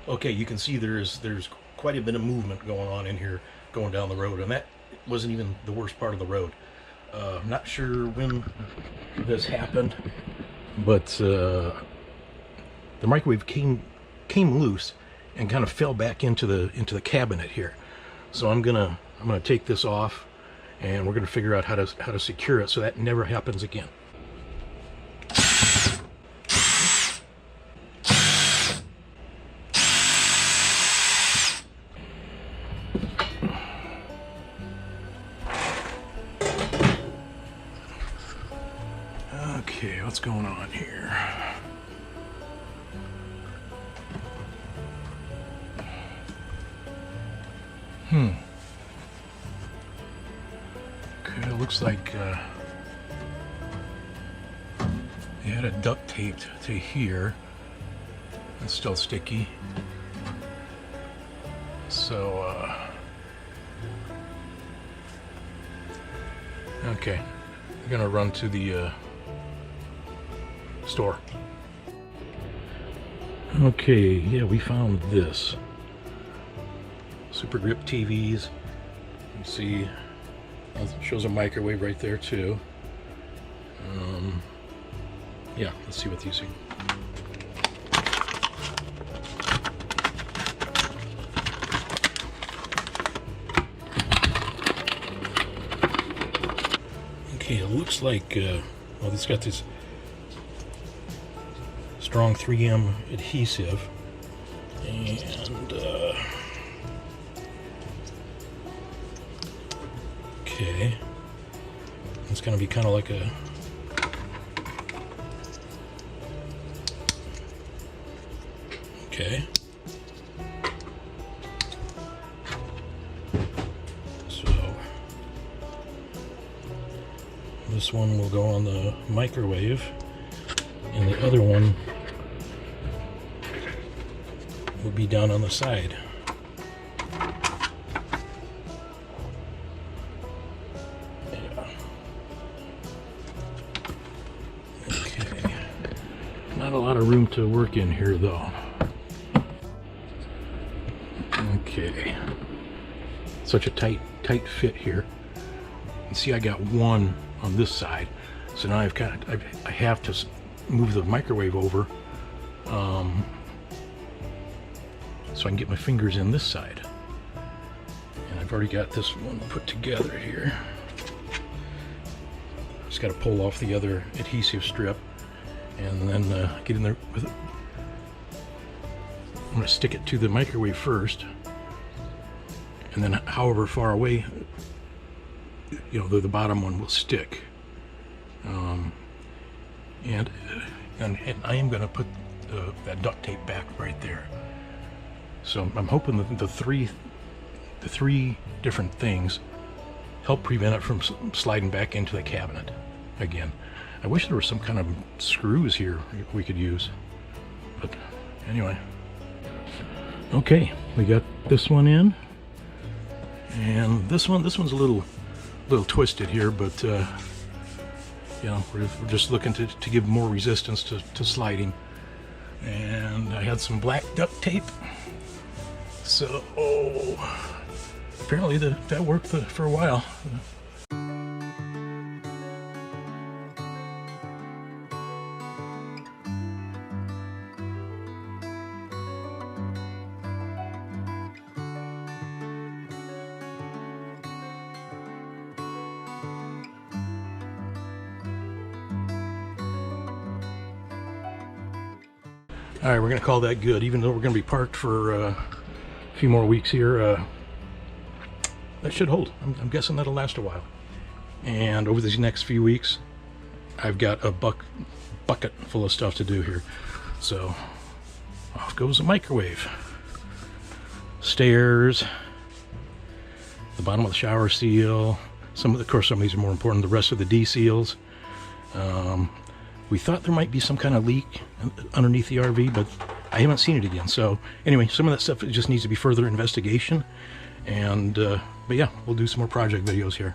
Okay, you can see there's quite a bit of movement going on in here, going down the road, and that wasn't even the worst part of the road. I'm not sure when this happened, but the microwave came loose and kind of fell back into the cabinet here. So I'm gonna take this off, and we're gonna figure out how to secure it so that never happens again. Okay, what's going on here? Okay, it looks like you had it duct taped to here. It's still sticky. So, okay, I'm gonna run to the store. Okay, yeah, we found this. Super Grip TVs. You see, it shows a microwave right there too. Yeah, let's see what these are. Okay, it looks like, well, it's got this strong 3M adhesive, and okay, it's gonna be kind of like a okay. So this one will go on the microwave, and the other one will be down on the side. Yeah. Okay. Not a lot of room to work in here though. Okay. Such a tight fit here. And see, I got one on this side, so now I have to move the microwave over so I can get my fingers in this side. And I've already got this one put together here. Just got to pull off the other adhesive strip and then get in there with it. I'm going to stick it to the microwave first, and then however far away, you know, the bottom one will stick. And I am going to put that duct tape back right there. So I'm hoping that the three different things help prevent it from sliding back into the cabinet again. I wish there were some kind of screws here we could use, but anyway. Okay, we got this one in, and this one's a little twisted here, but you know, we're just looking to give more resistance to sliding. And I had some black duct tape, so apparently that worked for a while. All right, we're gonna call that good, even though we're gonna be parked for a few more weeks here. That should hold. I'm guessing that'll last a while. And over these next few weeks, I've got a bucket full of stuff to do here. So off goes the microwave, stairs, the bottom of the shower seal. Of course, some of these are more important. The rest of the D seals. We thought there might be some kind of leak underneath the RV, but I haven't seen it again. So anyway, some of that stuff just needs to be further investigation. And but yeah, we'll do some more project videos here.